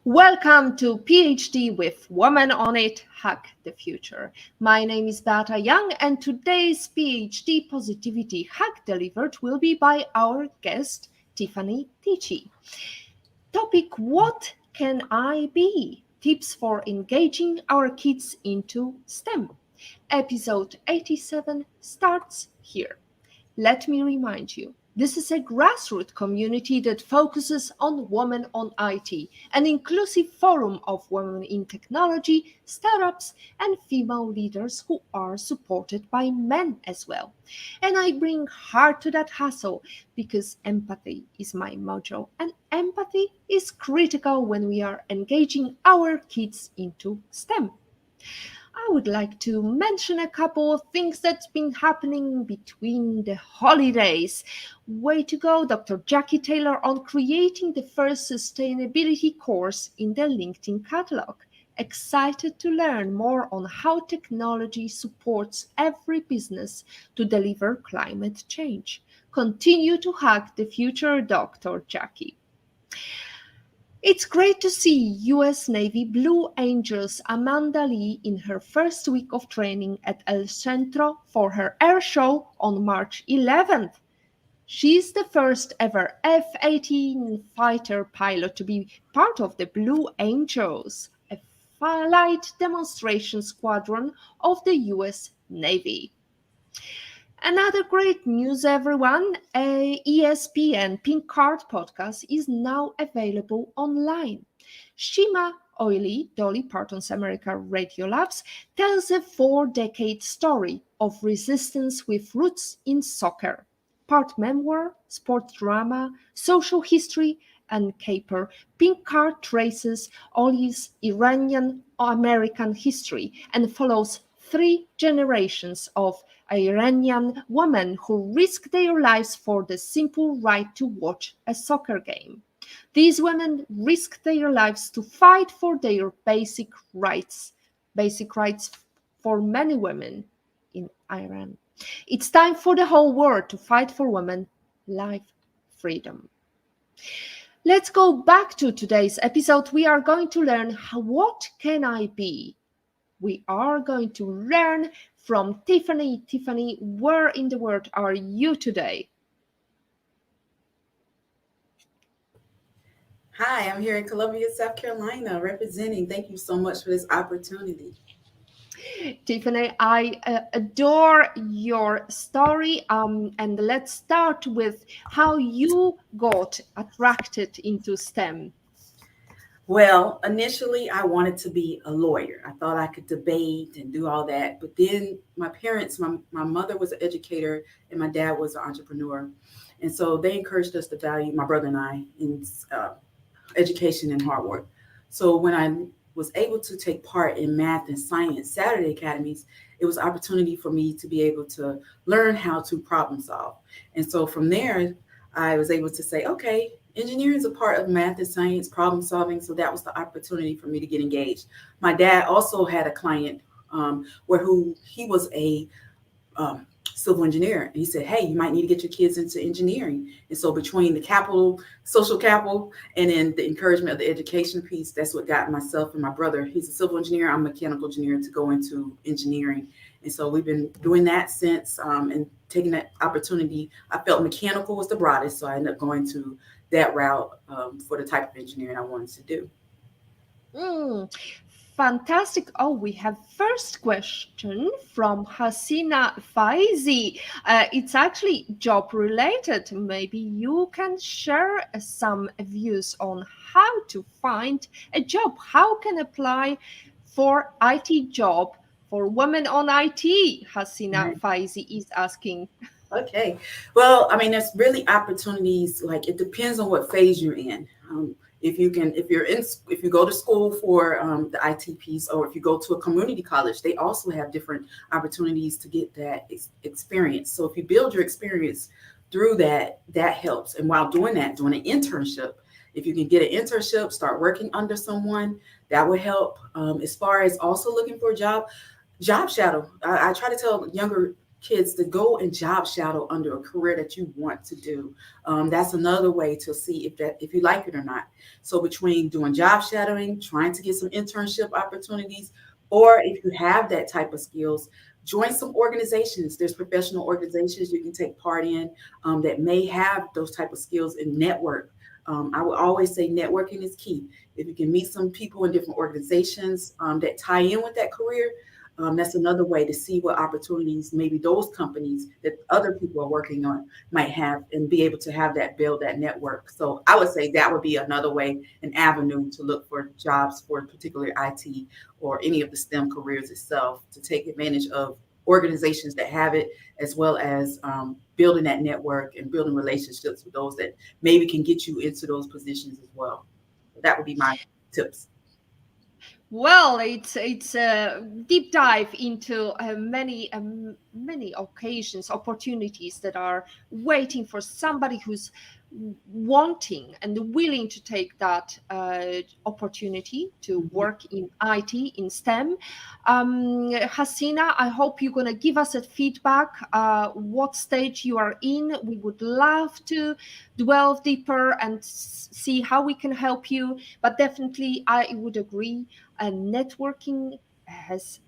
Welcome to PhD with Woman on It, Hack the Future. My name is Beata Young, and today's PhD Positivity Hack delivered will be by our guest, Tiffani Teachey. Topic: What can I be? Tips for engaging our kids into STEM. Episode 87 starts here. Let me remind you, this is a grassroots community that focuses on women on IT, an inclusive forum of women in technology, startups, and female leaders who are supported by men as well. And I bring heart to that hustle because empathy is my mojo, and empathy is critical when we are engaging our kids into STEM. I would like to mention a couple of things that's been happening between the holidays. Way to go, Dr. Jackie Taylor, on creating the first sustainability course in the LinkedIn catalog. Excited to learn more on how technology supports every business to deliver climate change. Continue to hack the future, Dr. Jackie. It's great to see US Navy Blue Angels Amanda Lee in her first week of training at El Centro for her air show on March 11th. She's the first ever F-18 fighter pilot to be part of the Blue Angels, a flight demonstration squadron of the US Navy. Another great news, everyone. A ESPN Pink Card podcast is now available online. Shima Oily, Dolly Parton's America Radio Labs, tells a 4-decade story of resistance with roots in soccer. Part memoir, sport drama, social history, and caper, Pink Card traces Oly's Iranian American history and follows 3 generations of Iranian women who risk their lives for the simple right to watch a soccer game. These women risk their lives to fight for their basic rights for many women in Iran. It's time for the whole world to fight for women, life, freedom. Let's go back to today's episode. We are going to learn what can I be? We are going to learn from Tiffani. Tiffani, where in the world are you today? Hi, I'm here in Columbia, South Carolina, representing. Thank you so much for this opportunity. Tiffani, I adore your story. And let's start with how you got attracted into STEM. Well, initially, I wanted to be a lawyer. I thought I could debate and do all that. But then my parents, my mother was an educator and my dad was an entrepreneur. And so they encouraged us to value, my brother and I, in education and hard work. So when I was able to take part in math and science Saturday academies, it was an opportunity for me to be able to learn how to problem solve. And so from there, I was able to say, okay, engineering is a part of math and science problem solving. So that was the opportunity for me to get engaged. My dad also had a client who he was a civil engineer. And he said, hey, you might need to get your kids into engineering. And so between the capital, social capital, and then the encouragement of the education piece, that's what got myself and my brother, he's a civil engineer, I'm a mechanical engineer, to go into engineering. And so we've been doing that since and taking that opportunity. I felt mechanical was the broadest, so I ended up going to that route for the type of engineering I wanted to do. Fantastic. Oh, we have first question from Hasina Faizi. It's actually job related. Maybe you can share some views on how to find a job. How can apply for IT job for women on IT? Hasina Faizi is asking. Okay. Well, I mean, there's really opportunities. Like, it depends on what phase you're in. If you go to school for the IT piece, or if you go to a community college, they also have different opportunities to get that experience. So if you build your experience through that, that helps. And while doing that, doing an internship, if you can get an internship, start working under someone, that would help. As far as also looking for a job shadow. I try to tell younger kids to go and job shadow under a career that you want to do. That's another way to see if you like it or not. So between doing job shadowing, trying to get some internship opportunities, or if you have that type of skills, join some organizations. There's professional organizations you can take part in that may have those type of skills and network. I would always say networking is key. If you can meet some people in different organizations that tie in with that career, that's another way to see what opportunities maybe those companies that other people are working on might have and be able to have that build that network. So I would say that would be another way, an avenue to look for jobs for particularly IT or any of the STEM careers itself to take advantage of organizations that have it, as well as building that network and building relationships with those that maybe can get you into those positions as well. So that would be my tips. Well, it's a deep dive into many occasions, opportunities that are waiting for somebody who's wanting and willing to take that opportunity to Mhm. work in IT, in STEM. Hasina, I hope you're going to give us a feedback, what stage you are in. We would love to delve deeper and see how we can help you. But definitely, I would agree, networking has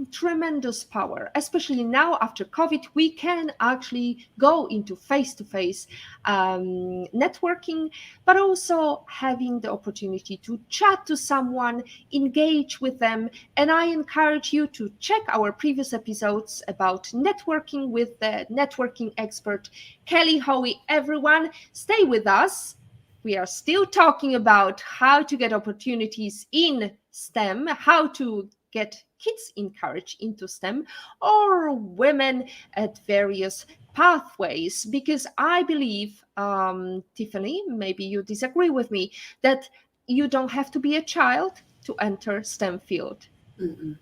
tremendous power, especially now after COVID. We can actually go into face-to-face networking, but also having the opportunity to chat to someone, engage with them. And I encourage you to check our previous episodes about networking with the networking expert Kelly Hoey. Everyone, stay with us. We are still talking about how to get opportunities in STEM, how to get kids encouraged into STEM, or women at various pathways. Because I believe, Tiffani, maybe you disagree with me, that you don't have to be a child to enter STEM field. Mm-mm.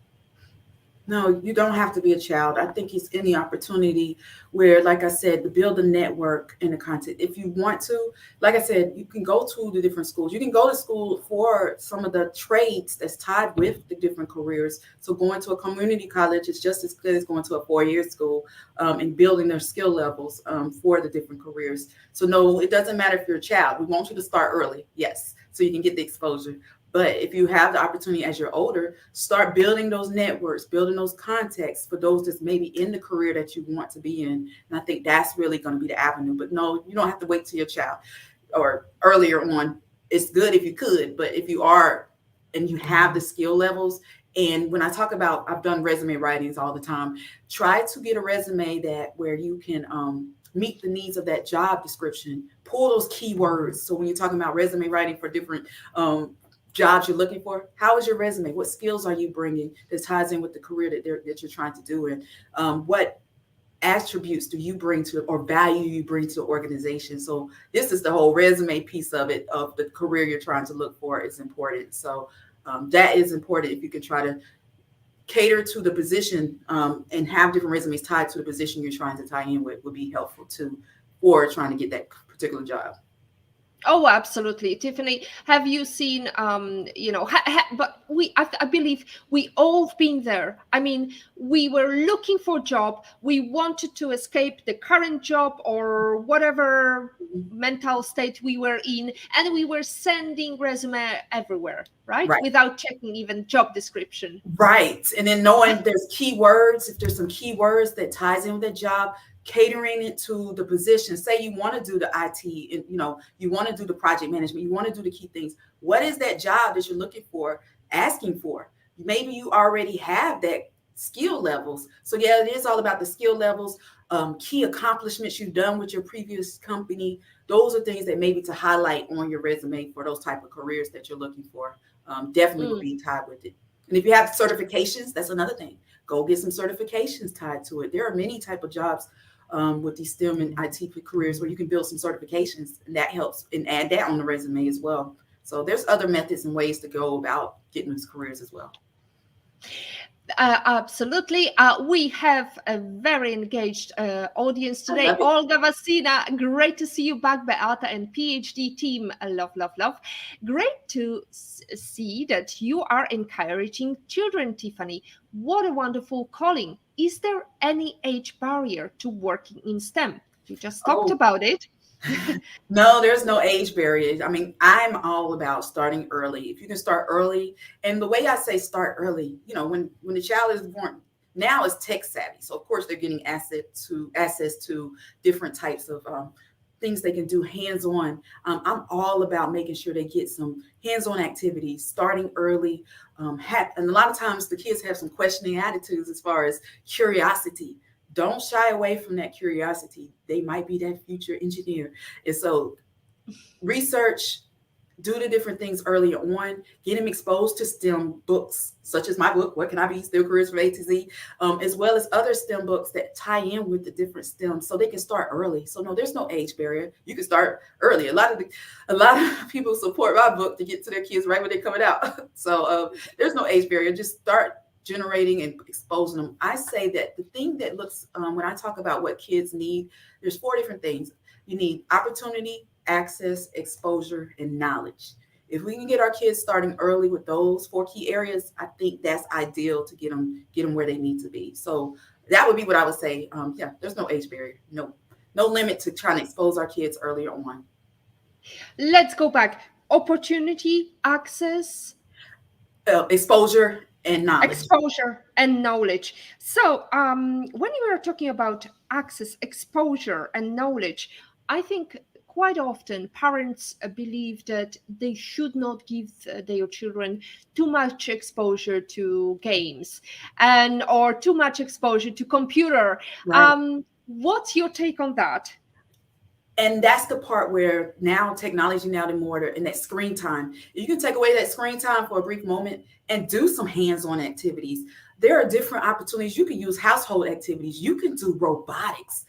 No, you don't have to be a child. I think it's any opportunity where, like I said, to build a network and the content. If you want to, like I said, you can go to the different schools. You can go to school for some of the trades that's tied with the different careers. So going to a community college is just as good as going to a 4-year school and building their skill levels for the different careers. So no, it doesn't matter if you're a child. We want you to start early, yes, so you can get the exposure. But if you have the opportunity as you're older, start building those networks, building those contacts for those that's maybe in the career that you want to be in. And I think that's really going to be the avenue. But no, you don't have to wait till your child or earlier on. It's good if you could, but if you are and you have the skill levels, and when I talk about, I've done resume writings all the time, try to get a resume that where you can meet the needs of that job description, pull those keywords. So when you're talking about resume writing for different jobs you're looking for, how is your resume? What skills are you bringing that ties in with the career that you're trying to do? And what attributes do you bring to or value you bring to the organization? So this is the whole resume piece of it, of the career you're trying to look for is important. So that is important. If you can try to cater to the position and have different resumes tied to the position you're trying to tie in with, would be helpful too for trying to get that particular job. Oh, absolutely, Tiffany. Have you seen, but I believe we all been there. I mean, we were looking for a job. We wanted to escape the current job or whatever Mhm. mental state we were in, and we were sending resume everywhere, right? Right. Without checking even job description. Right. And then knowing there's keywords, if there's some keywords that ties in with the job, catering it to the position. Say you want to do the IT and you want to do the project management, you want to do the key things. What is that job that you're looking for, asking for? Maybe you already have that skill levels. So yeah, it is all about the skill levels, key accomplishments you've done with your previous company. Those are things that maybe to highlight on your resume for those type of careers that you're looking for. Definitely will Mm. be tied with it. And if you have certifications, that's another thing. Go get some certifications tied to it. There are many type of jobs with these STEM and IT careers where you can build some certifications, and that helps, and add that on the resume as well. So there's other methods and ways to go about getting these careers as well. Absolutely. We have a very engaged audience I today. love it. Olga Vassina, great to see you back. Beata and PhD team, love, love, love. Great to see that you are encouraging children, Tiffani. What a wonderful calling. Is there any age barrier to working in STEM? We just talked Oh, about it. no, there's no age barrier. I mean, I'm all about starting early. If you can start early, and the way I say start early, when the child is born, now is tech savvy. So of course they're getting access to different types of things they can do hands on. I'm all about making sure they get some hands on activities, starting early. And a lot of times the kids have some questioning attitudes as far as curiosity. Don't shy away from that curiosity. They might be that future engineer. And so research, do the different things early on, get them exposed to STEM books, such as my book, What Can I Be? STEM Careers from A to Z, as well as other STEM books that tie in with the different STEM so they can start early. So no, there's no age barrier. You can start early. A lot of people support my book to get to their kids right when they're coming out. So there's no age barrier. Just start generating and exposing them. I say that the thing that looks, when I talk about what kids need, there's four different things. You need opportunity, access, exposure, and knowledge. If we can get our kids starting early with those four key areas, I think that's ideal to get them where they need to be. So that would be what I would say. Yeah, there's no age barrier, no limit to trying to expose our kids earlier on. Let's go back. Opportunity, access, Exposure and knowledge. exposure and knowledge. So when you are talking about access, exposure and knowledge, I think quite often parents believe that they should not give their children too much exposure to games and or too much exposure to computer. Right. What's your take on that? And that's the part where now technology now the more and that screen time, you can take away that screen time for a brief moment and do some hands-on activities. There are different opportunities. You can use household activities. You can do robotics.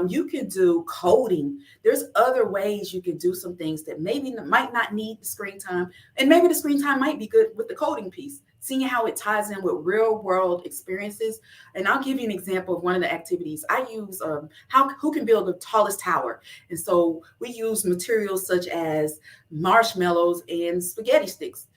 You can do coding. There's other ways you can do some things that maybe might not need the screen time. And maybe the screen time might be good with the coding piece, seeing how it ties in with real world experiences. And I'll give you an example of one of the activities I use. Who can build the tallest tower? And so we use materials such as marshmallows and spaghetti sticks.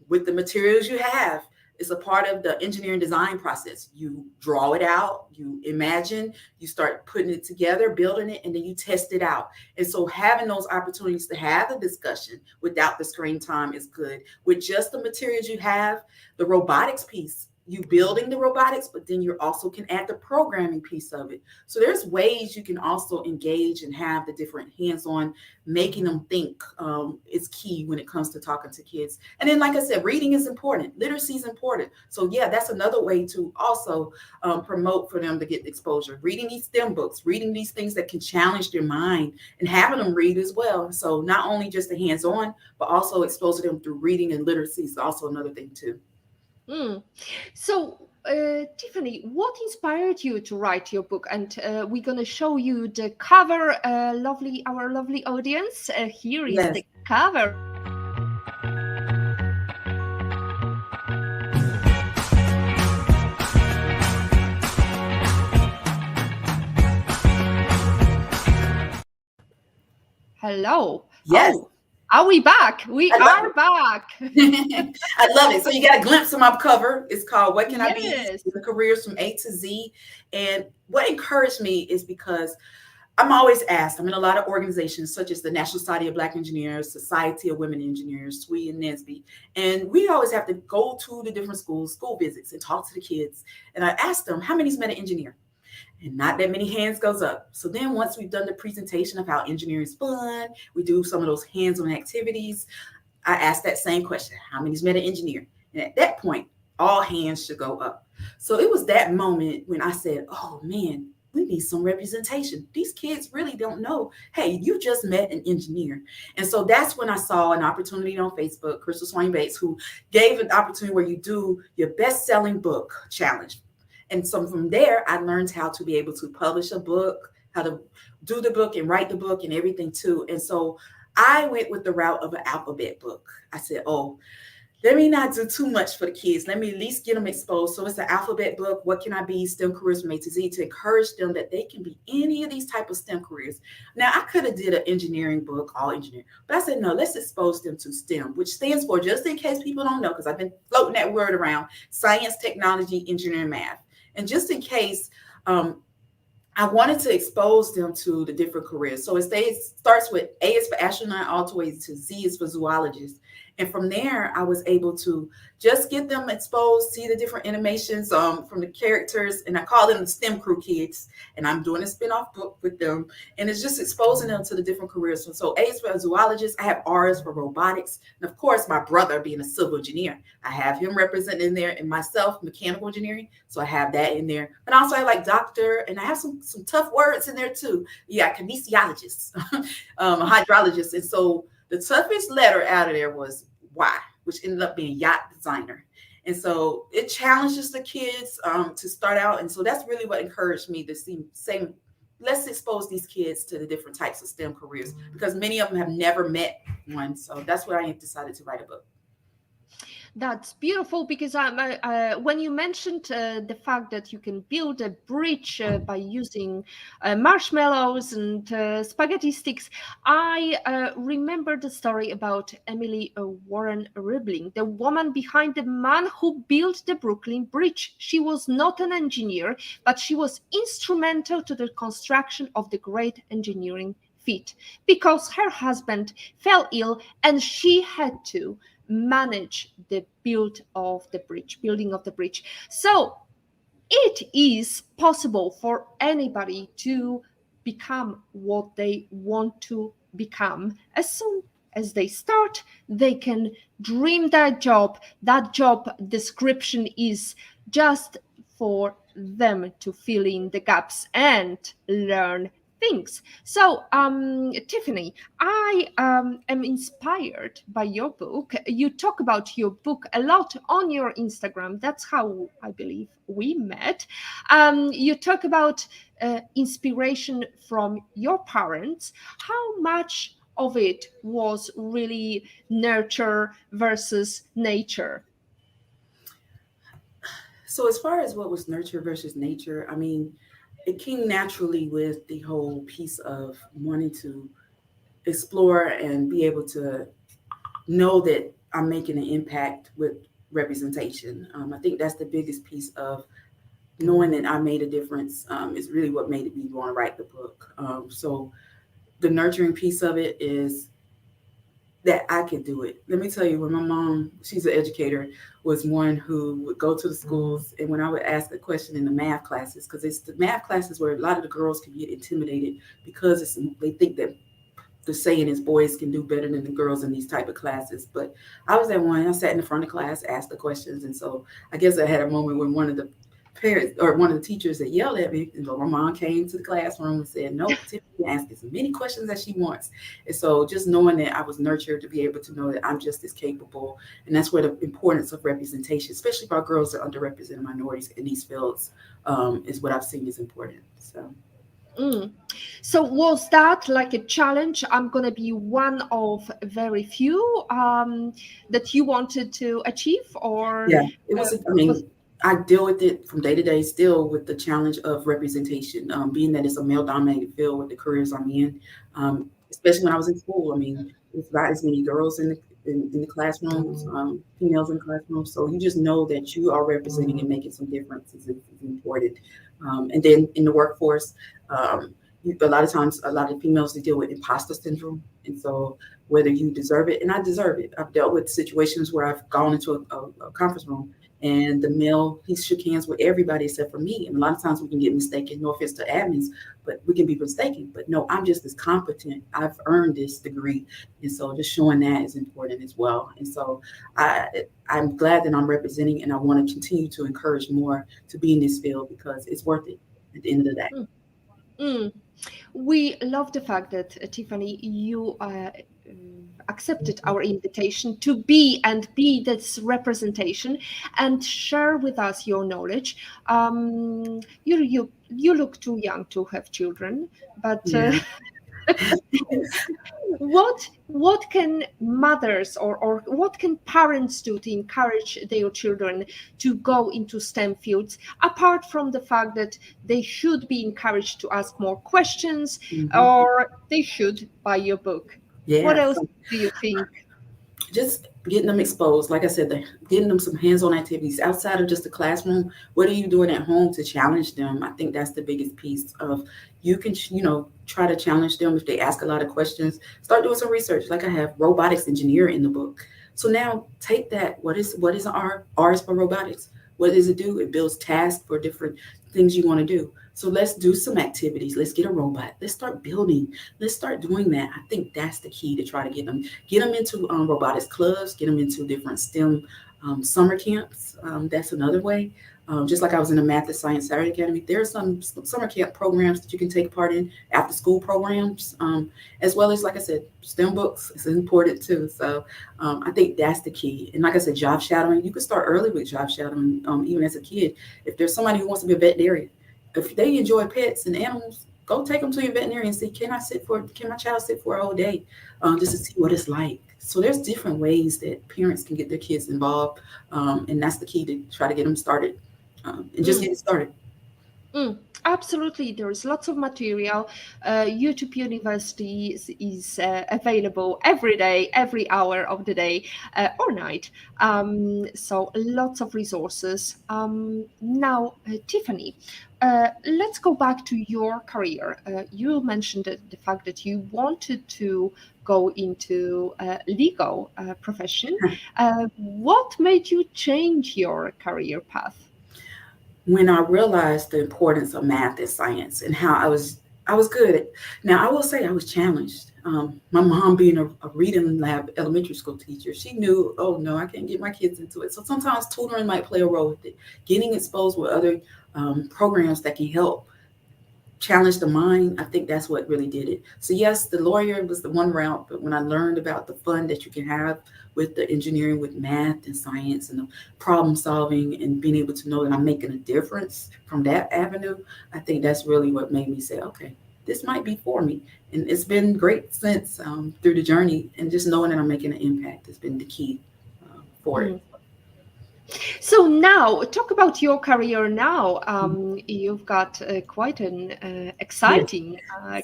With the materials you have, it's a part of the engineering design process. You draw it out, you imagine, you start putting it together, building it, and then you test it out. And so having those opportunities to have the discussion without the screen time is good. With just the materials you have, the robotics piece, you building the robotics, but then you also can add the programming piece of it. So there's ways you can also engage and have the different hands-on, making them think is key when it comes to talking to kids. And then, like I said, reading is important. Literacy is important. So yeah, that's another way to also promote for them to get exposure. Reading these STEM books, reading these things that can challenge their mind and having them read as well. So not only just the hands-on, but also exposing them through reading and literacy is also another thing too. Mm. So, Tiffani, what inspired you to write your book? And we're going to show you the cover, our lovely audience. Here is Yes. the cover. Hello. Yes. Oh, are we back? We I love are it. back. I love it. So you got a glimpse of my cover. It's called What Can I Be? Yes. The Careers from A to Z. And what encouraged me is because I'm always asked, I'm in a lot of organizations such as the National Society of Black Engineers, Society of Women Engineers, SWE and NSBE. And we always have to go to the different schools, school visits, and talk to the kids. And I asked them, how many's met an engineer? And not that many hands goes up. So then once we've done the presentation of how engineering is fun, we do some of those hands-on activities, I asked that same question, how many's met an engineer? And at that point, all hands should go up. So it was that moment when I said, oh man, we need some representation. These kids really don't know, hey, you just met an engineer. And so that's when I saw an opportunity on Facebook, Crystal Swain Bates, who gave an opportunity where you do your best-selling book challenge. And so from there, I learned how to be able to publish a book, how to do the book and write the book and everything too. And so I went with the route of an alphabet book. I said, oh, let me not do too much for the kids. Let me at least get them exposed. So it's an alphabet book. What can I be? STEM careers from A to Z, to encourage them that they can be any of these type of STEM careers. Now I could have did an engineering book, all engineering, but I said no. Let's expose them to STEM, which stands for, just in case people don't know, because I've been floating that word around: science, technology, engineering, math. And just in case, um, I wanted to expose them to the different careers. So it starts with A is for astronaut, all the way to Z is for zoologist. And from there, I was able to just get them exposed, see the different animations from the characters. And I call them the STEM crew kids. And I'm doing a spin-off book with them. And it's just exposing them to the different careers. So A is for zoologist. I have R is for robotics. And of course, my brother being a civil engineer, I have him represented in there, and myself, mechanical engineering. So I have that in there. But also I like doctor, and I have some tough words in there too. Yeah, kinesiologist, a hydrologist. And so the toughest letter out of there was Y, which ended up being yacht designer. And so it challenges the kids to start out. And so that's really what encouraged me to say, let's expose these kids to the different types of STEM careers, because many of them have never met one. So that's why I decided to write a book. That's beautiful, because when you mentioned the fact that you can build a bridge by using marshmallows and spaghetti sticks, I remember the story about Emily Warren Ribling, the woman behind the man who built the Brooklyn Bridge. She was not an engineer, but she was instrumental to the construction of the great engineering feat, because her husband fell ill and she had to manage the building of the bridge. So it is possible for anybody to become what they want to become. As soon as they start, they can dream that job. That job description is just for them to fill in the gaps and learn things. So, Tiffani, I am inspired by your book. You talk about your book a lot on your Instagram. That's how I believe we met. You talk about inspiration from your parents. How much of it was really nurture versus nature? So as far as what was nurture versus nature, I mean, it came naturally with the whole piece of wanting to explore and be able to know that I'm making an impact with representation. I think that's the biggest piece of knowing that I made a difference, is really what made me want to write the book. So the nurturing piece of it is that I could do it. Let me tell you, when my mom, she's an educator, was one who would go to the schools, and when I would ask a question in the math classes, because it's the math classes where a lot of the girls can get intimidated, because they think that the saying is boys can do better than the girls in these type of classes. But I was that one. I sat in the front of class, asked the questions, and so I guess I had a moment when one of the parents or one of the teachers that yelled at me, and so my mom came to the classroom and said, "Nope, Tiffany can ask as many questions as she wants." And so just knowing that I was nurtured to be able to know that I'm just as capable, and that's where the importance of representation, especially for our girls that are underrepresented minorities in these fields, is what I've seen is important. So. Mm. So was that like a challenge? I'm going to be one of very few that you wanted to achieve, or Yeah, it was. I was mean, I deal with it from day to day still with the challenge of representation, being that it's a male dominated field with the careers I'm in. Especially when I was in school. I mean, it's not as many girls in the classrooms, females in the classrooms. So you just know that you are representing and making some differences is important. And then in the workforce, a lot of times, a lot of females they deal with imposter syndrome, and so whether you deserve it, and I deserve it. I've dealt with situations where I've gone into a conference room, and the male, he shook hands with everybody except for me. And a lot of times we can get mistaken, no offense to admins, but we can be mistaken. But no, I'm just as competent. I've earned this degree. And so just showing that is important as well. And so I'm glad that I'm representing, and I want to continue to encourage more to be in this field because it's worth it at the end of the day. mm, mm. We love the fact that Tiffani, you accepted our invitation to be this representation and share with us your knowledge. You look too young to have children, but Yeah. What can mothers or what can parents do to encourage their children to go into STEM fields, apart from the fact that they should be encouraged to ask more questions Mhm. or they should buy your book? What Yeah, else so do you think? just getting them exposed. Like I said, getting them some hands-on activities outside of just the classroom. What are you doing at home to challenge them? I think that's the biggest piece of you can, try to challenge them if they ask a lot of questions. Start doing some research. Like I have robotics engineer in the book. So now take that. What is R is for robotics. What does it do? It builds tasks for different things you want to do. So let's do some activities. Let's get a robot. Let's start building. Let's start doing that. I think that's the key to try to get them into robotics clubs, get them into different STEM summer camps. That's another way. Just like I was in a Math and Science Saturday Academy, there are some summer camp programs that you can take part in, after school programs, as well as, like I said, STEM books is important too. So I think that's the key. And like I said, job shadowing, you can start early with job shadowing, even as a kid. If there's somebody who wants to be a veterinarian, if they enjoy pets and animals, go take them to your veterinarian and see, can my child sit for a whole day, just to see what it's like. So there's different ways that parents can get their kids involved, and that's the key to try to get them started, and just Mm. get started. Mm, absolutely. There is lots of material. YouTube University is available every day, every hour of the day or night. So lots of resources. Now, Tiffany, let's go back to your career. You mentioned the fact that you wanted to go into legal profession. What made you change your career path? When I realized the importance of math and science and how I was good at. Now I will say I was challenged. My mom being a reading lab elementary school teacher, she knew, oh no, I can't get my kids into it. So sometimes tutoring might play a role with it. Getting exposed with other programs that can help challenge the mind, I think that's what really did it. So yes, the lawyer was the one route, but when I learned about the fun that you can have with the engineering, with math and science and the problem solving and being able to know that I'm making a difference from that avenue, I think that's really what made me say, okay, this might be for me. And it's been great since, through the journey, and just knowing that I'm making an impact has been the key for it. Mm. So now, talk about your career now. You've got quite an Yeah. exciting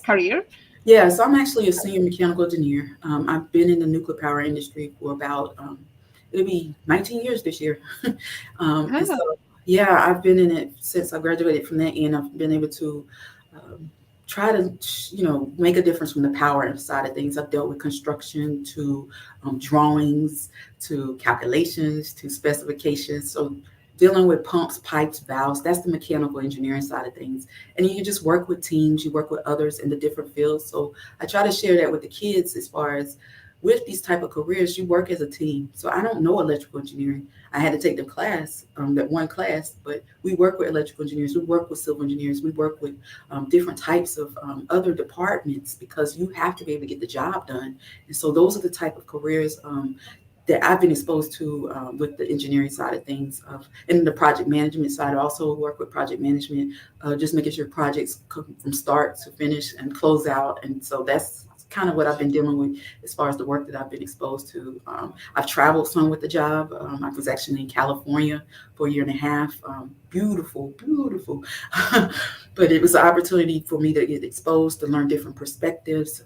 career. Yeah, so I'm actually a senior mechanical engineer. I've been in the nuclear power industry for about, it'll be 19 years this year. And so, Ah, yeah, I've been in it since I graduated from that end. I've been able to um, try to, make a difference from the power side of things. I've dealt with construction to drawings to calculations to specifications. So, dealing with pumps, pipes, valves, that's the mechanical engineering side of things. And you just work with teams, you work with others in the different fields. So I try to share that with the kids as far as with these type of careers, you work as a team. So I don't know electrical engineering. I had to take the class, that one class, but we work with electrical engineers, we work with civil engineers, we work with different types of other departments because you have to be able to get the job done. And so those are the type of careers that I've been exposed to with the engineering side of things. And the project management side, I also work with project management, just making sure projects come from start to finish and close out. And so that's kind of what I've been dealing with as far as the work that I've been exposed to. I've traveled some with the job. I was actually in California for a year and a half. Beautiful, beautiful. But it was an opportunity for me to get exposed, to learn different perspectives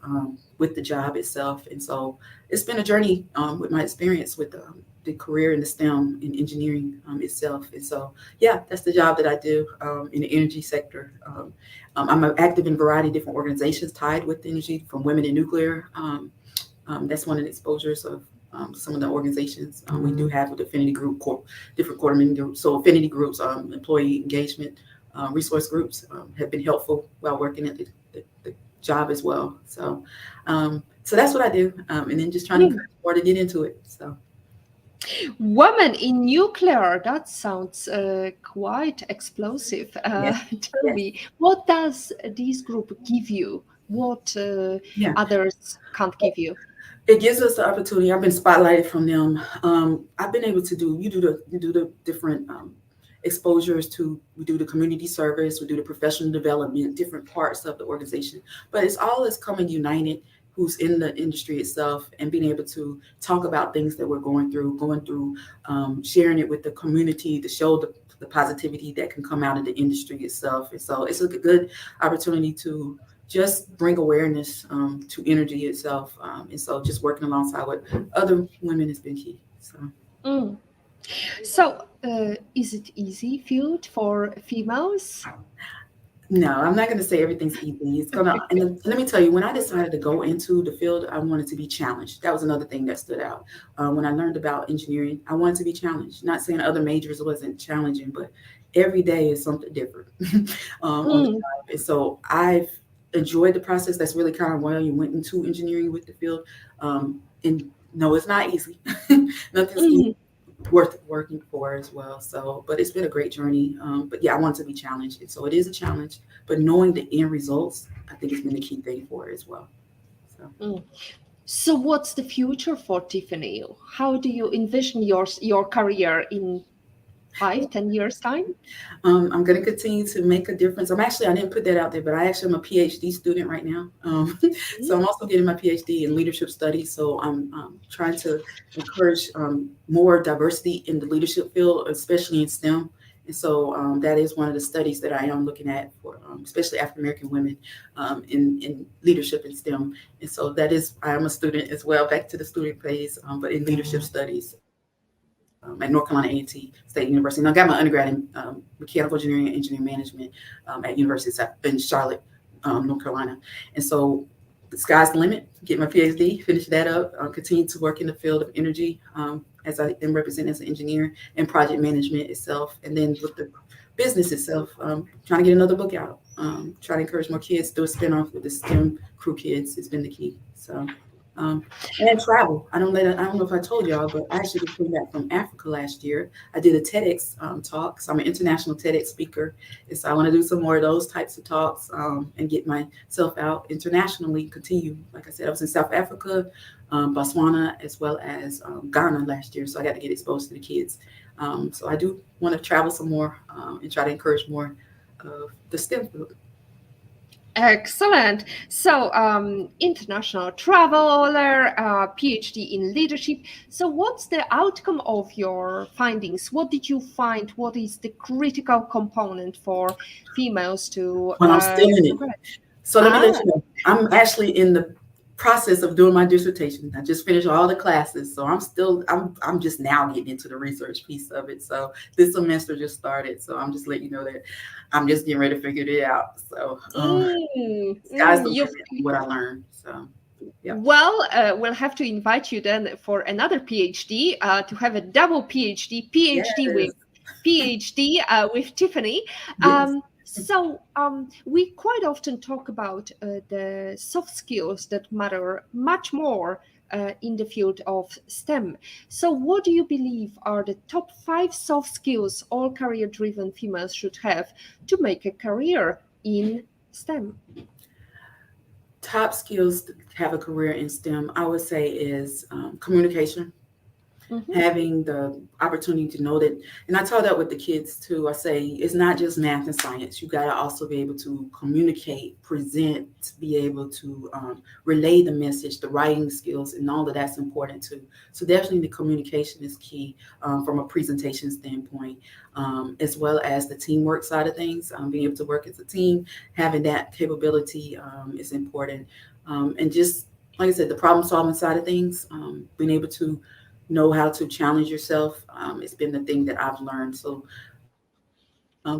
with the job itself. And so it's been a journey with my experience with the career in the STEM in engineering itself. And so, yeah, that's the job that I do in the energy sector. I'm active in a variety of different organizations tied with energy, from Women in Nuclear. That's one of the exposures of some of the organizations we do have with Affinity Group, different quarterly groups. So affinity groups, employee engagement, resource groups have been helpful while working at the job as well. So that's what I do, and then just trying to mm. encourage more to get into it. So Women in nuclear, that sounds quite explosive. yes, Tell yes, me, what does this group give you? What yeah. others can't give you? It gives us the opportunity. I've been spotlighted from them. I've been able to do. You do the different exposures to, we do the community service, we do the professional development, different parts of the organization. But it's all is coming united who's in the industry itself and being able to talk about things that we're going through, sharing it with the community to show the positivity that can come out of the industry itself. And so it's a good opportunity to just bring awareness to energy itself. And so just working alongside with other women has been key. So. Mm. So, is it easy field for females? No, I'm not going to say everything's easy. It's gonna, and let me tell you, when I decided to go into the field, I wanted to be challenged. That was another thing that stood out. When I learned about engineering, I wanted to be challenged. Not saying other majors wasn't challenging, but every day is something different on the Mm, job. And so I've enjoyed the process. That's really kind of why you went into engineering with the field. And no, it's not easy. Nothing's easy mm. worth working for as well. So, but it's been a great journey. But yeah, I want to be challenged. And so it is a challenge, but knowing the end results, I think has been the key thing for it as well. So. Mm. So, what's the future for Tiffany? How do you envision your career in 5, 10 years time? I'm going to continue to make a difference. I didn't put that out there, but I actually am a PhD student right now. So I'm also getting my PhD in leadership studies. So I'm trying to encourage more diversity in the leadership field, especially in STEM. And so that is one of the studies that I am looking at for, especially African American women in leadership in STEM. And so I am a student as well, back to the student phase, but in leadership studies at North Carolina A&T State University. And I got my undergrad in mechanical engineering and engineering management at University in Charlotte, North Carolina. And so the sky's the limit. Get my PhD, finish that up, continue to work in the field of energy as I am represented as an engineer and project management itself. And then with the business itself, trying to get another book out, trying to encourage more kids, do a spinoff with the STEM crew kids has been the key. So. And travel. I don't know if I told y'all, but I actually just came back from Africa last year. I did a TEDx talk. So I'm an international TEDx speaker. And so I want to do some more of those types of talks and get myself out internationally, continue. Like I said, I was in South Africa, Botswana, as well as Ghana last year. So I got to get exposed to the kids. So I do want to travel some more and try to encourage more of the STEM field. Excellent. So, international traveler, PhD in leadership. So, what's the outcome of your findings? What did you find? What is the critical component for females to Well, I'm still in it. progress? So let me let Ah, you know, I'm actually in the process of doing my dissertation. I just finished all the classes, so I'm just now getting into the research piece of it. So this semester just started, so I'm just letting you know that I'm just getting ready to figure it out. So sky's the you've limit what I learned. So yeah. Well, we'll have to invite you then for another PhD to have a double PhD, Yes. PhD with Tiffany. Yes. We quite often talk about the soft skills that matter much more in the field of STEM. So, what do you believe are the top 5 soft skills all career-driven females should have to make a career in STEM? Top skills to have a career in STEM, I would say, is communication. Mhm. Having the opportunity to know that, and I tell that with the kids too. I say it's not just math and science. You got to also be able to communicate, present, be able to relay the message, the writing skills, and all of that's important too. So definitely the communication is key from a presentation standpoint, as well as the teamwork side of things. Being able to work as a team, having that capability is important, and just like I said, the problem solving side of things, being able to know how to challenge yourself. It's been the thing that I've learned. So,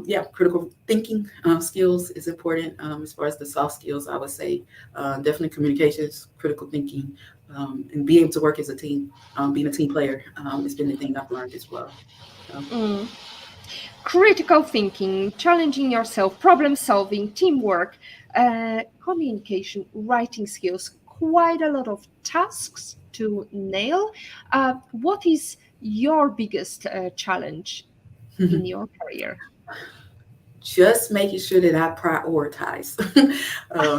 yeah, critical thinking skills is important. As far as the soft skills, I would say definitely communications, critical thinking, and being able to work as a team, being a team player. It's been the thing I've learned as well. So, Mm. Critical thinking, challenging yourself, problem solving, teamwork, communication, writing skills, quite a lot of tasks to nail. What is your biggest challenge in your career? just making sure that I prioritize.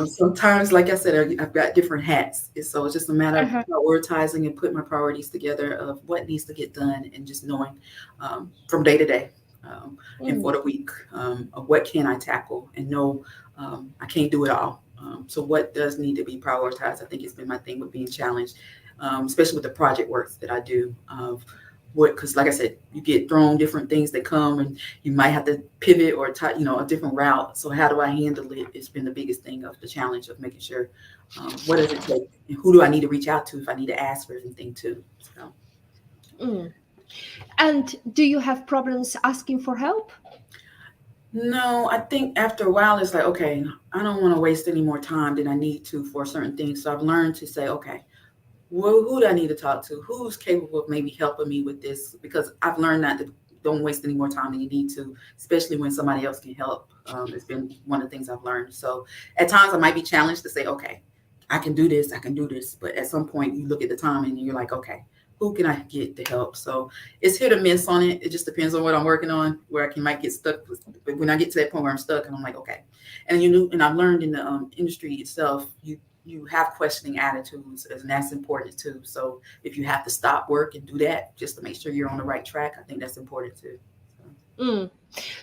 Sometimes, like I said, I've got different hats. And so it's just a matter of Uh-huh. prioritizing and putting my priorities together of what needs to get done and just knowing from day to day. and for the week of what can I tackle, and no, I can't do it all. So what does need to be prioritized? I think it's been my thing with being challenged, especially with the project works that I do. What, because like I said, you get thrown different things that come, and you might have to pivot or a different route. So how do I handle it? It's been the biggest thing of the challenge of making sure what does it take, and who do I need to reach out to if I need to ask for anything too. So. Mm. And do you have problems asking for help? No, I think after a while it's like, okay, I don't want to waste any more time than I need to for certain things. So I've learned to say, okay, well, who do I need to talk to? Who's capable of maybe helping me with this? Because I've learned that to don't waste any more time than you need to, especially when somebody else can help. It's been one of the things I've learned. So at times I might be challenged to say, okay, I can do this, I can do this. But at some point you look at the time and you're like, okay, who can I get to help? So it's hit or miss on it. It just depends on what I'm working on, where I might get stuck. But when I get to that point where I'm stuck, and I'm like, okay. And I've learned in the industry itself, you have questioning attitudes, and that's important too. So if you have to stop work and do that just to make sure you're on the right track, I think that's important too. Mm.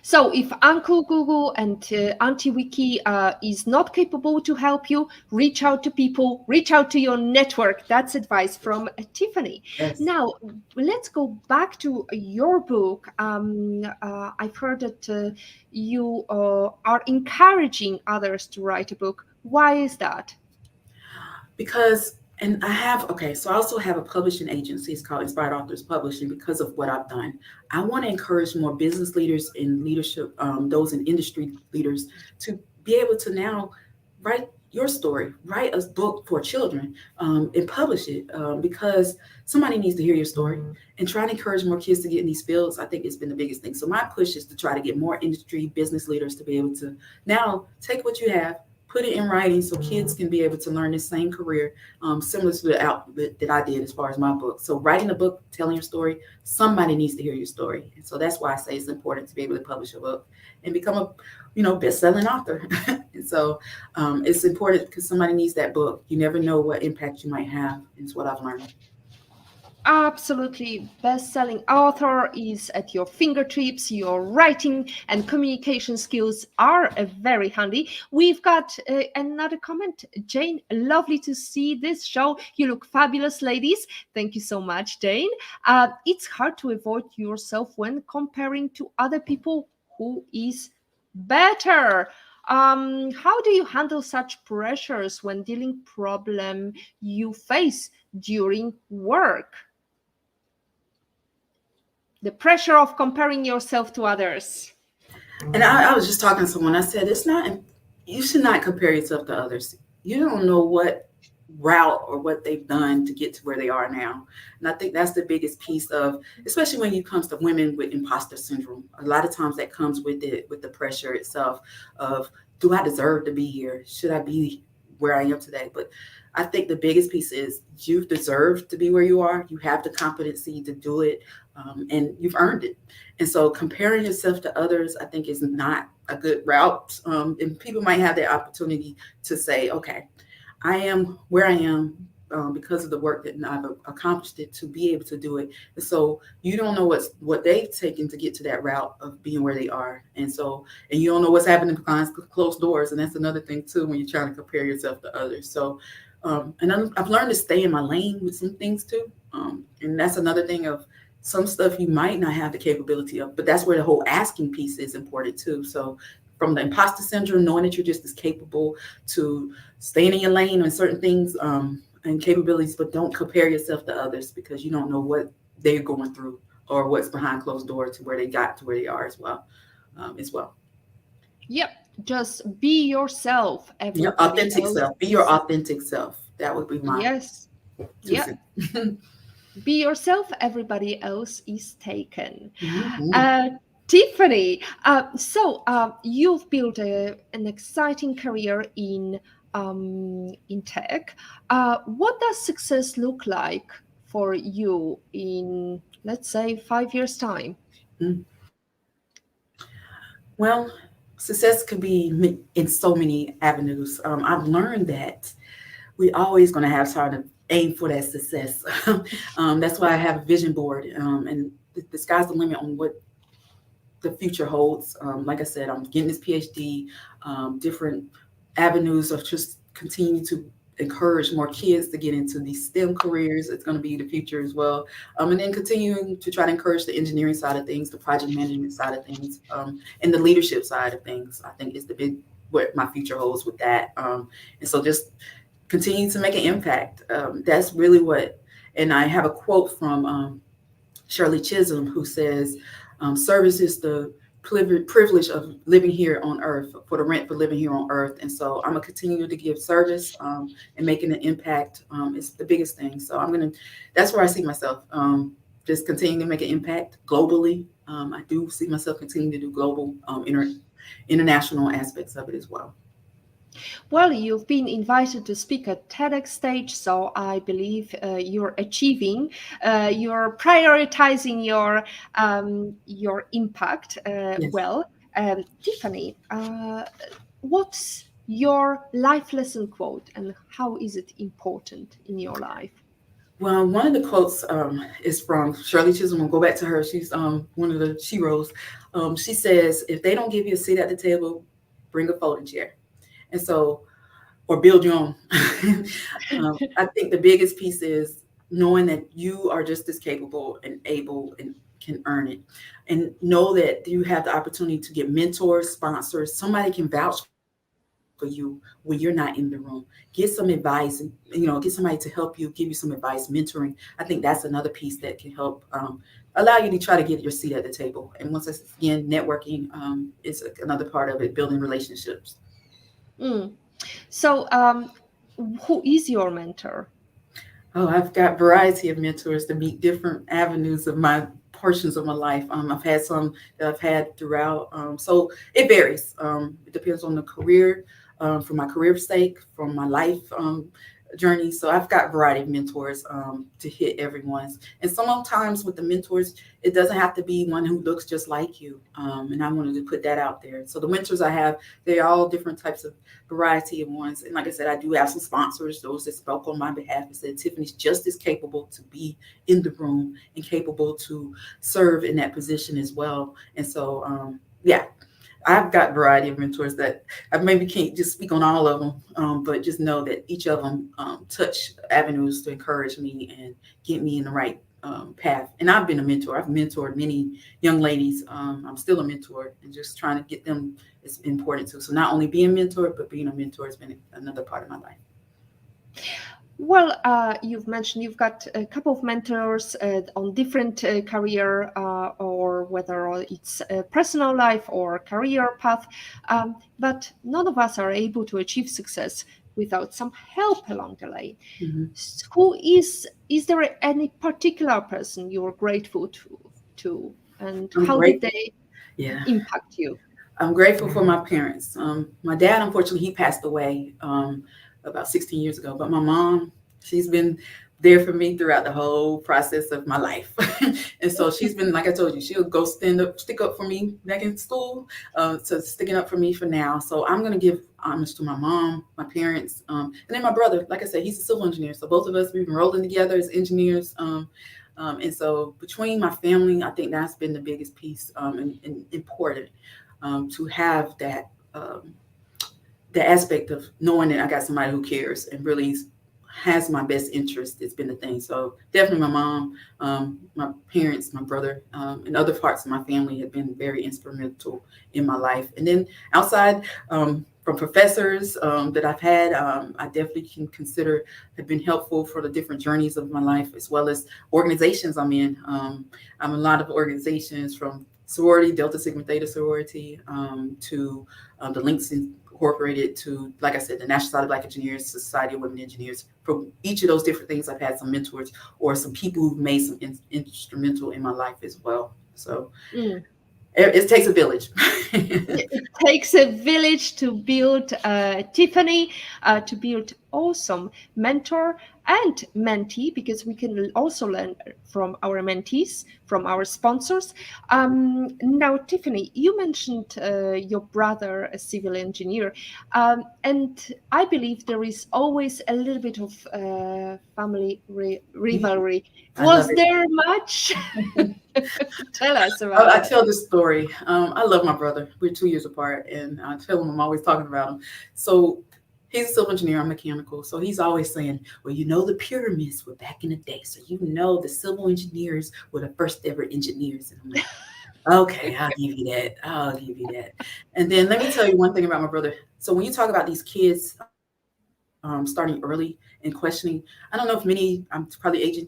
So if Uncle Google and Auntie Wiki is not capable to help you, reach out to people, reach out to your network. That's advice from Tiffani. Yes. Now, let's go back to your book. I've heard that you are encouraging others to write a book. Why is that? Because and I have okay, so I also have a publishing agency. It's called Inspired Authors Publishing because of what I've done. I want to encourage more business leaders and leadership, those in industry leaders, to be able to now write your story, write a book for children, and publish it, because somebody needs to hear your story, and try to encourage more kids to get in these fields. I think it's been the biggest thing. So my push is to try to get more industry business leaders to be able to now take what you have, put it in writing so kids can be able to learn the same career, similar to the outlet that I did as far as my book. So writing a book, telling your story, somebody needs to hear your story. And so that's why I say it's important to be able to publish a book and become a, best-selling author. And so it's important because somebody needs that book. You never know what impact you might have. It's what I've learned. Absolutely. Best-selling author is at your fingertips. Your writing and communication skills are very handy. We've got another comment. Jane, lovely to see this show. You look fabulous, ladies. Thank you so much, Jane. It's hard to avoid yourself when comparing to other people who is better. How do you handle such pressures when dealing problem you face during work? The pressure of comparing yourself to others. And I was just talking to someone. I said, you should not compare yourself to others. You don't know what route or what they've done to get to where they are now. And I think that's the biggest piece of, especially when it comes to women with imposter syndrome. A lot of times that comes with it, with the pressure itself of, do I deserve to be here? Should I be where I am today? But I think the biggest piece is you deserve to be where you are. You have the competency to do it, and you've earned it. And so comparing yourself to others, I think, is not a good route. And people might have the opportunity to say, okay, I am where I am because of the work that I've accomplished it to be able to do it. And so you don't know what they've taken to get to that route of being where they are. And you don't know what's happening behind closed doors. And that's another thing too, when you're trying to compare yourself to others. So, I've learned to stay in my lane with some things too. And that's another thing of some stuff you might not have the capability of, but that's where the whole asking piece is important too. So from the imposter syndrome, knowing that you're just as capable, to staying in your lane on certain things, and capabilities, but don't compare yourself to others because you don't know what they're going through or what's behind closed doors to where they got to where they are as well. Yep. Just be yourself. Your Everybody authentic else self. Be your is. authentic self. That would be my Yes. 2 cents. Yep. Be yourself. Everybody else is taken. Mhm. Tiffani, you've built an exciting career in tech. What does success look like for you in, let's say, 5 years' time? Mm. Well, success could be in so many avenues. I've learned that we're always going to have to aim for that success. That's why I have a vision board, and the sky's the limit on what the future holds. Like I said, I'm getting this PhD, different avenues of just continue to encourage more kids to get into these STEM careers. It's going to be the future as well. And then continuing to try to encourage the engineering side of things, the project management side of things, and the leadership side of things. I think is the big what my future holds with that. And so just continue to make an impact. That's really what. And I have a quote from Shirley Chisholm, who says, service is the privilege of living here on earth, for the rent for living here on earth. And so I'm going to continue to give service and making an impact. It's the biggest thing. So that's where I see myself, just continuing to make an impact globally. I do see myself continuing to do global, international aspects of it as well. Well, you've been invited to speak at TEDx stage, so I believe you're achieving, you're prioritizing your impact Yes. well. Tiffani, what's your life lesson quote, and how is it important in your life? Well, one of the quotes is from Shirley Chisholm. We'll go back to her. She's one of the sheroes. She says, if they don't give you a seat at the table, bring a folding chair. And so, or build your own. I think the biggest piece is knowing that you are just as capable and able and can earn it. And know that you have the opportunity to get mentors, sponsors, somebody can vouch for you when you're not in the room. Get some advice and, get somebody to help you, give you some advice, mentoring. I think that's another piece that can help allow you to try to get your seat at the table. And once again, networking is another part of it, building relationships. Mm. So, who is your mentor? Oh, I've got variety of mentors to meet different avenues of my portions of my life. I've had some that I've had throughout. So it varies. It depends on the career, for my career's sake, from my life journey. So I've got a variety of mentors to hit everyone's. And sometimes with the mentors, it doesn't have to be one who looks just like you. And I wanted to put that out there. So the mentors I have, they're all different types of variety of ones. And like I said, I do have some sponsors, those that spoke on my behalf and said, Tiffany's just as capable to be in the room and capable to serve in that position as well. And so, yeah, I've got a variety of mentors that I maybe can't just speak on all of them, but just know that each of them touch avenues to encourage me and get me in the right path. And I've been a mentor. I've mentored many young ladies. I'm still a mentor, and just trying to get them is important too. So not only being mentored, but being a mentor has been another part of my life. Well, you've mentioned you've got a couple of mentors on different career or whether it's a personal life or career path, but none of us are able to achieve success without some help along the way. Mm-hmm. Who is there any particular person you're grateful to and I'm how did grateful. they Yeah. impact you? I'm grateful for my parents. My dad, unfortunately, he passed away about 16 years ago, but my mom, she's been there for me throughout the whole process of my life. And so she's been, like I told you, she'll go stick up for me back in school, so sticking up for me for now. So I'm going to give homage to my mom, my parents, and then my brother. Like I said, he's a civil engineer. So both of us, we've been rolling together as engineers. And so between my family, I think that's been the biggest piece and important. To have that the aspect of knowing that I got somebody who cares and really has my best interest. It's been the thing. So definitely my mom, my parents, my brother, and other parts of my family have been very instrumental in my life. And then outside, from professors that I've had, I definitely can consider have been helpful for the different journeys of my life, as well as organizations I'm in. I'm in a lot of organizations, from sorority, Delta Sigma Theta sorority, to the Links Incorporated, to, like I said, the National Society of Black Engineers, Society of Women Engineers. For each of those different things, I've had some mentors or some people who've made some instrumental in my life as well. So it takes a village. It takes a village to build Tiffani, to build awesome mentor and mentee, because we can also learn from our mentees, from our sponsors. Now, Tiffani, you mentioned your brother, a civil engineer, and I believe there is always a little bit of family rivalry. I love Was it. there much? Tell us about I that. tell this story. I love my brother. We're 2 years apart, and I tell him I'm always talking about him. So he's a civil engineer. I'm mechanical. So he's always saying, "Well, the pyramids were back in the day, so the civil engineers were the first ever engineers." And I'm like, "Okay, I'll give you that. I'll give you that." And then let me tell you one thing about my brother. So when you talk about these kids starting early and questioning, I don't know if I'm probably aging.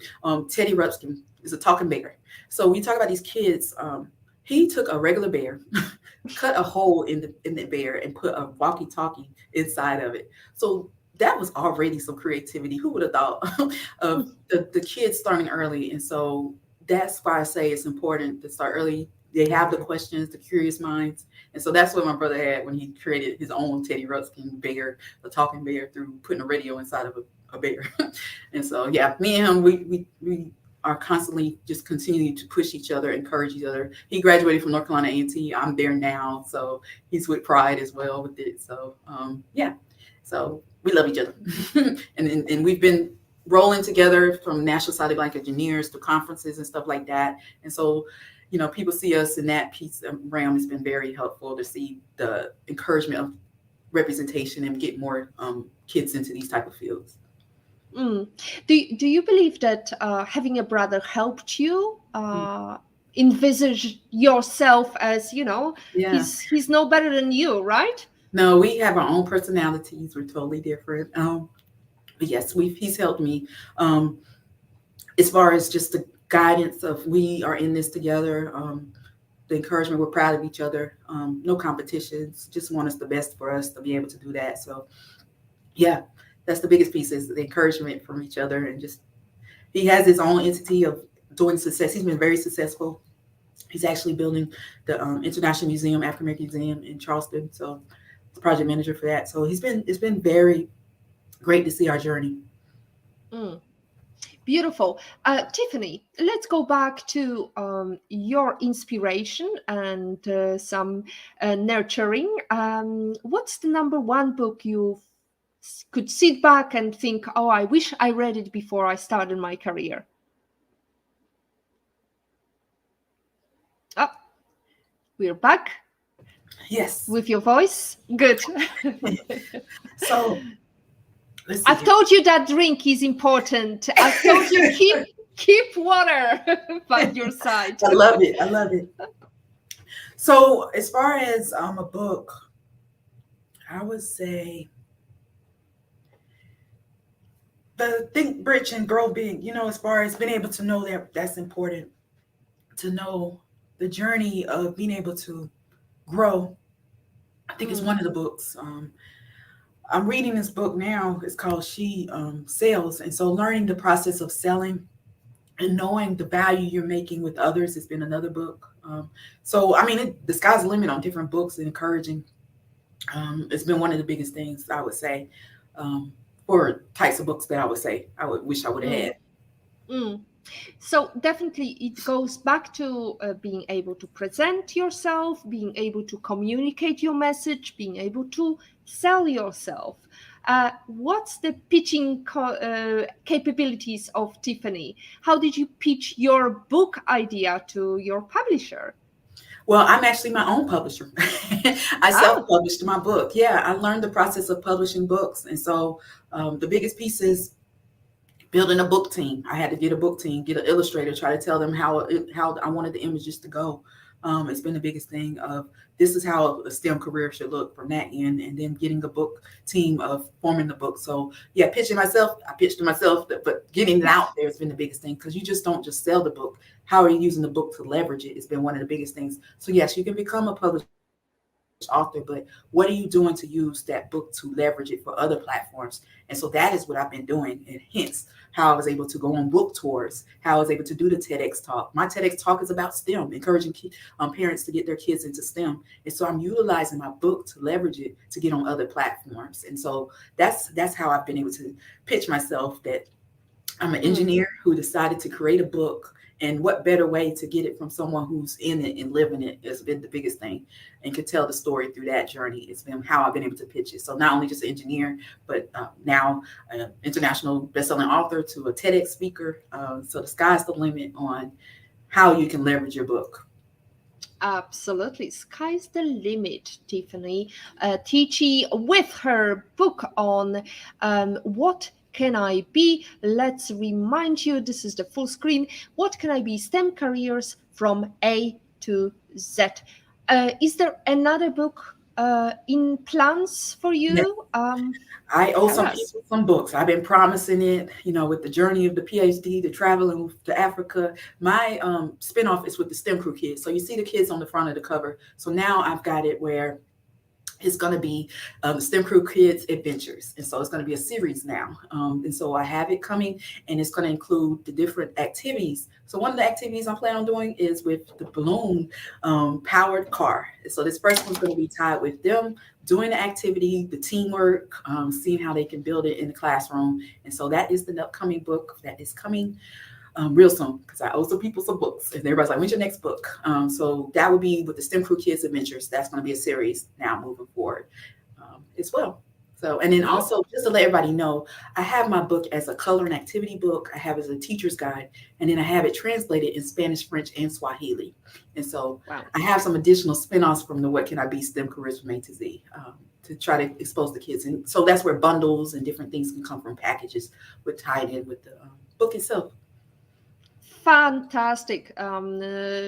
Teddy Ruxpin is a talking bear. So when you talk about these kids, he took a regular bear, cut a hole in the bear, and put a walkie-talkie inside of it. So that was already some creativity. Who would have thought of the kids starting early? And so that's why I say it's important to start early. They have the questions, the curious minds. And so that's what my brother had when he created his own Teddy Ruxpin bear, a talking bear, through putting a radio inside of a bear. And so, yeah, me and him, we are constantly just continuing to push each other, encourage each other. He graduated from North Carolina A&T. I'm there now, so he's with pride as well with it. So, yeah, so we love each other. And we've been rolling together from National Society of Black Engineers to conferences and stuff like that. And so, people see us in that piece realm. Has been very helpful to see the encouragement of representation and get more kids into these type of fields. Mm. Do you believe that having a brother helped you Mm. envisage yourself as, Yeah. he's no better than you, right? No, we have our own personalities. We're totally different. But yes, he's helped me um, as far as just the guidance of we are in this together. The encouragement, we're proud of each other. No competitions. Just want us the best for us to be able to do that. So yeah, that's the biggest piece is the encouragement from each other, and just he has his own entity of doing success. He's been very successful. He's actually building the International Museum, African American Museum in Charleston. So project manager for that. So it's been very great to see our journey. Mm. Beautiful. Tiffani, let's go back to your inspiration and some nurturing. What's the number one book you could sit back and think, oh, I wish I read it before I started my career? Oh, we're back Yes. with your voice. Good. So let's see I've here. told you that drink is important. I've told you keep water by your side. I love it. I love it. So as far as a book, I would say the Think Rich and Grow Big. As far as being able to know that's important to know the journey of being able to grow. I think it's one of the books. I'm reading this book now. It's called She Sells. And so learning the process of selling and knowing the value you're making with others has been another book. So, I mean, the sky's the limit on different books and encouraging. It's been one of the biggest things I would say for types of books that I would say I would wish I would have Mm, had. mm. So definitely it goes back to being able to present yourself, being able to communicate your message, being able to sell yourself. What's the pitching capabilities of Tiffani? How did you pitch your book idea to your publisher? Well, I'm actually my own publisher. I Ah, self-published my book. Yeah, I learned the process of publishing books. And so the biggest piece is building a book team. I had to get a book team, get an illustrator, try to tell them how I wanted the images to go. It's been the biggest thing of this is how a STEM career should look from that end, and then getting a book team of forming the book. So yeah, I pitched to myself, but getting it out there has been the biggest thing because you just don't just sell the book. How are you using the book to leverage it? It's been one of the biggest things. So yes, you can become a published author, but what are you doing to use that book to leverage it for other platforms? And so that is what I've been doing, and hence how I was able to go on book tours, how I was able to do the TEDx talk. My TEDx talk is about STEM, encouraging parents to get their kids into STEM. And so I'm utilizing my book to leverage it to get on other platforms. And so that's how I've been able to pitch myself that I'm an mm, engineer who decided to create a book. And what better way to get it from someone who's in it and living it has been the biggest thing, and could tell the story through that journey. It's been how I've been able to pitch it. So not only just an engineer, but now an international bestselling author to a TEDx speaker. So the sky's the limit on how you can leverage your book. Absolutely. Sky's the limit, Tiffany. Teachy with her book on what can I be? Let's remind you this is the full screen. What can I be? STEM careers from A to Z. Is there another book in plans for you? I owe Tell some us. people some books. I've been promising it, with the journey of the PhD, the traveling to Africa. My spinoff is with the STEM crew kids. So you see the kids on the front of the cover. So now I've got it where it's going to be STEM Crew Kids Adventures. And so it's going to be a series now. And so I have it coming, and it's going to include the different activities. So one of the activities I'm planning on doing is with the balloon powered car. So this first one's going to be tied with them doing the activity, the teamwork, seeing how they can build it in the classroom. And so that is the upcoming book that is coming real soon, because I owe some people some books. And everybody's like, when's your next book? So that would be with the STEM Crew Kids Adventures. That's going to be a series now moving forward as well. So, and then Mhm. also just to let everybody know, I have my book as a color and activity book. I have it as a teacher's guide, and then I have it translated in Spanish, French, and Swahili. And so Wow. I have some additional spin-offs from the What Can I Be STEM careers from A to Z, to try to expose the kids. And so that's where bundles and different things can come from, packages with tied in with the book itself. Fantastic.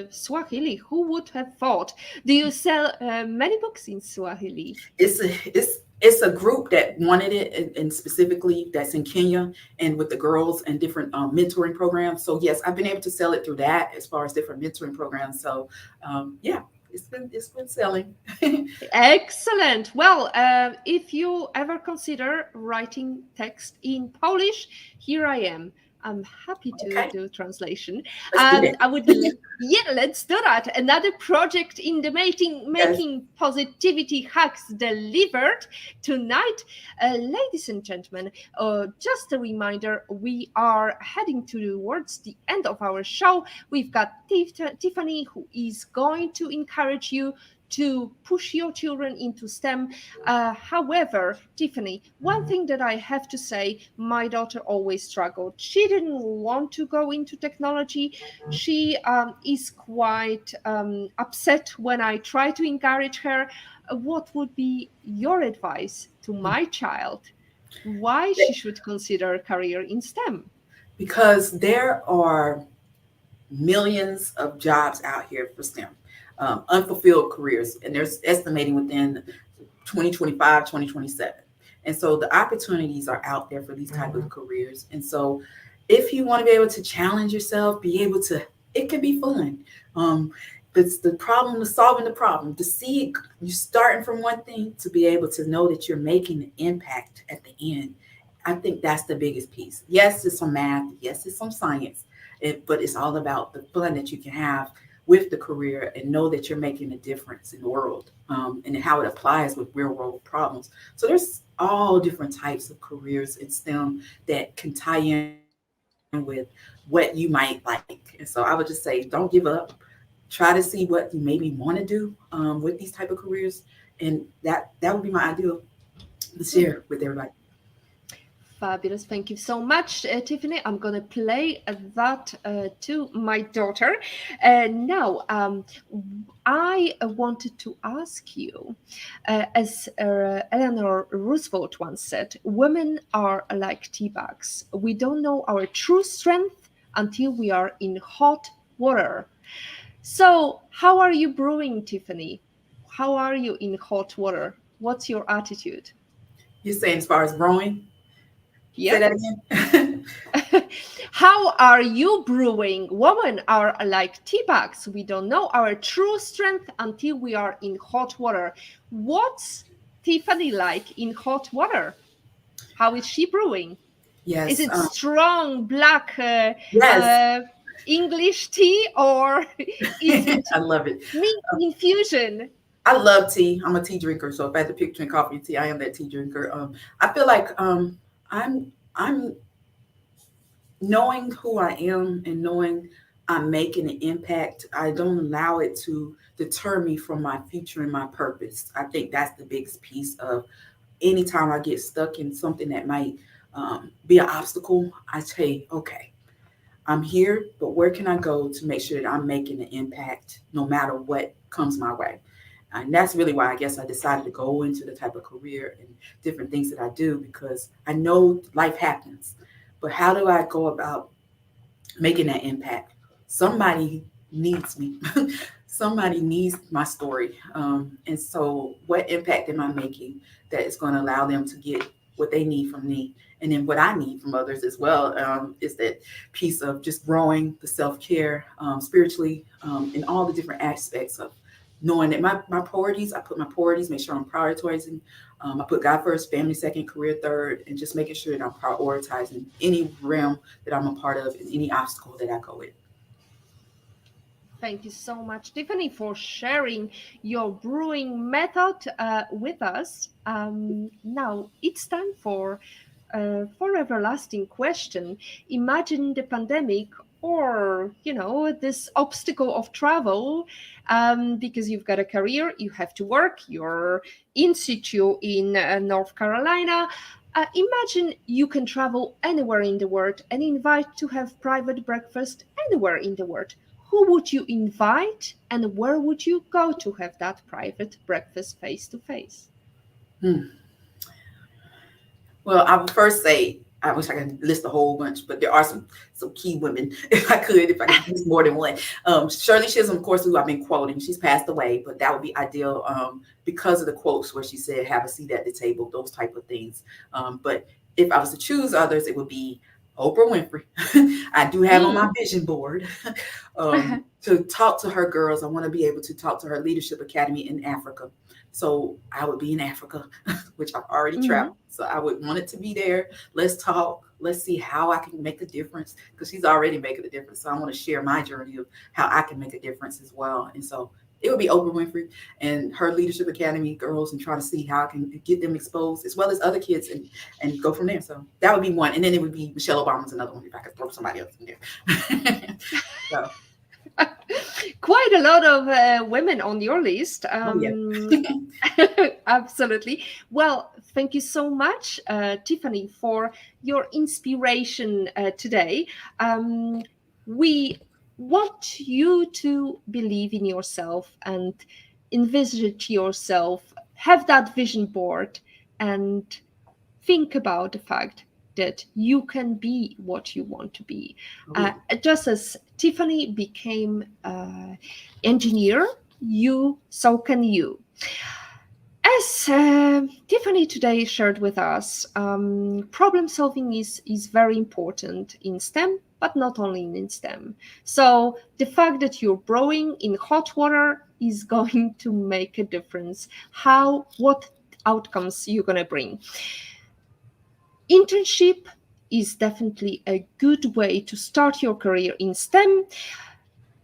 Swahili, who would have thought? Do you sell many books in Swahili? It's a group that wanted it, and specifically that's in Kenya, and with the girls and different mentoring programs. So yes, I've been able to sell it through that as far as different mentoring programs. So yeah, it's been selling. Excellent. Well, if you ever consider writing text in Polish, here I am. I'm happy to Okay, do translation, let's do and that. I would. Yeah, let's do that. Another project in the Yes. making positivity hacks delivered tonight, ladies and gentlemen. Just a reminder: we are heading towards the end of our show. We've got Tiffany, who is going to encourage you to push your children into STEM. However, Tiffany, one thing that I have to say, my daughter always struggled. She didn't want to go into technology. She is quite upset when I try to encourage her. What would be your advice to my child? Why she should consider a career in STEM? Because there are millions of jobs out here for STEM, unfulfilled careers, and there's estimating within 2025, 2027. And so the opportunities are out there for these type of careers. And so if you want to be able to challenge yourself, be able to, it can be fun. It's the problem of solving the problem, to see it, you starting from one thing to be able to know that you're making an impact at the end. I think that's the biggest piece. Yes, it's some math. Yes, it's some science, but it's all about the fun that you can have with the career and know that you're making a difference in the world, and how it applies with real world problems. So there's all different types of careers in STEM that can tie in with what you might like. And so I would just say, don't give up. Try to see what you maybe want to do with these type of careers, and that would be my ideal to share with everybody. Fabulous. Thank you so much, Tiffany. I'm going to play that to my daughter. Now, I wanted to ask you, as Eleanor Roosevelt once said, women are like tea bags. We don't know our true strength until we are in hot water. So, how are you brewing, Tiffany? How are you in hot water? What's your attitude? You're saying as far as growing, say Yep. that again. How are you brewing? Women are like tea bags. We don't know our true strength until we are in hot water. What's Tiffany like in hot water? How is she brewing? Is Yes. it strong black Yes. English tea, or is it I love it. mint infusion? I love tea. I'm a tea drinker, so if I had to pick between coffee and tea, I am that tea drinker. I feel like I'm knowing who I am and knowing I'm making an impact. I don't allow it to deter me from my future and my purpose. I think that's the biggest piece of anytime I get stuck in something that might be an obstacle. I say, okay, I'm here, but where can I go to make sure that I'm making an impact no matter what comes my way? And that's really why I guess I decided to go into the type of career and different things that I do, because I know life happens. But how do I go about making that impact? Somebody needs me. Somebody needs my story. And so, what impact am I making that is going to allow them to get what they need from me? And then what I need from others as well, is that piece of just growing the self care, spiritually, in all the different aspects of knowing that my priorities, I put my priorities, make sure I'm prioritizing. I put God first, family second, career third, and just making sure that I'm prioritizing any realm that I'm a part of and any obstacle that I go with. Thank you so much, Tiffany, for sharing your brewing method with us. Now it's time for everlasting question. Imagine the pandemic, or this obstacle of travel, because you've got a career, you have to work, you're in situ in North Carolina. Imagine you can travel anywhere in the world and invite to have private breakfast anywhere in the world. Who would you invite, and where would you go to have that private breakfast face to face? Hmm. Well, I would first say I wish I could list a whole bunch, but there are some key women. If I could use more than one. Shirley Chisholm, of course, who I've been quoting. She's passed away, but that would be ideal, because of the quotes where she said, "Have a seat at the table," those type of things. But if I was to choose others, it would be Oprah Winfrey. I do have on my Mm. vision board, to talk to her girls. I want to be able to talk to her leadership academy in Africa. So I would be in Africa, which I've already Mhm. traveled. So I would want it to be there. Let's talk. Let's see how I can make a difference, because she's already making a difference. So I want to share my journey of how I can make a difference as well. And so it would be Oprah Winfrey and her Leadership Academy girls, and try to see how I can get them exposed as well as other kids, and go from there. So that would be one. And then it would be Michelle Obama's another one if I could throw somebody else in there. So, Quite a lot of women on your list. oh, yeah. Absolutely. Well, thank you so much, Tiffany, for your inspiration today. We want you to believe in yourself and envisage yourself, have that vision board, and think about the fact that you can be what you want to be. Oh, yeah. Just as Tiffany became engineer, you so can you. As Tiffany today shared with us, problem solving is very important in STEM, but not only in STEM. So the fact that you're brewing in hot water is going to make a difference. What outcomes you're going to bring. Internship is definitely a good way to start your career in STEM.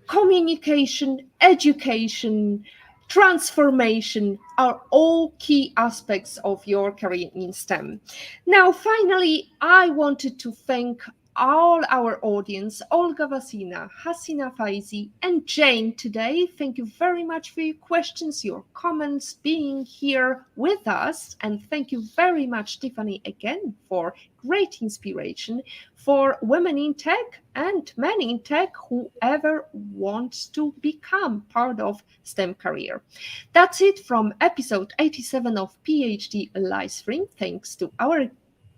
Communication, education, transformation are all key aspects of your career in STEM. Now, finally, I wanted to thank all our audience, Olga Vasina, Hasina Faizi, and Jane today. Thank you very much for your questions, your comments, being here with us. And thank you very much, Tiffany, again for great inspiration for women in tech and men in tech, whoever wants to become part of STEM career. That's it from episode 87 of PhD Livestream. Thanks to our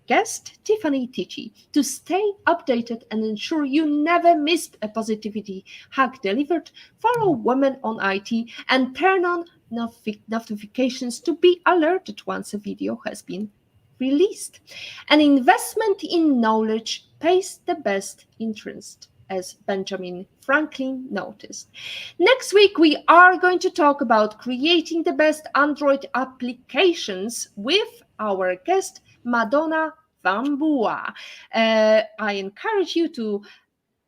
guest, Tiffani Teachey. To stay updated and ensure you never missed a positivity hack delivered, follow Women on IT and turn on notifications to be alerted once a video has been released. An investment in knowledge pays the best interest, as Benjamin Franklin noticed. Next week, we are going to talk about creating the best Android applications with our guest, Madonna Vambua. I encourage you to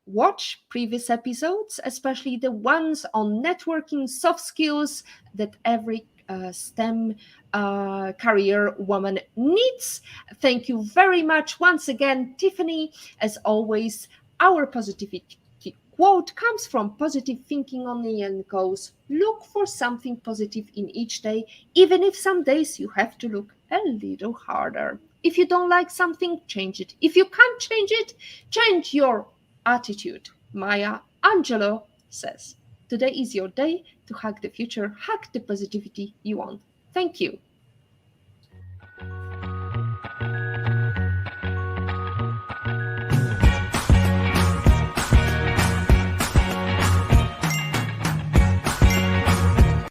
watch previous episodes, especially the ones on networking, soft skills that every STEM career woman needs. Thank you very much once again, Tiffany. As always, our positivity quote comes from Positive Thinking Only and goes, look for something positive in each day, even if some days you have to look a little harder. If you don't like something, change it. If you can't change it, change your attitude. Maya Angelou says, today is your day to hack the future, hack the positivity you want. Thank you.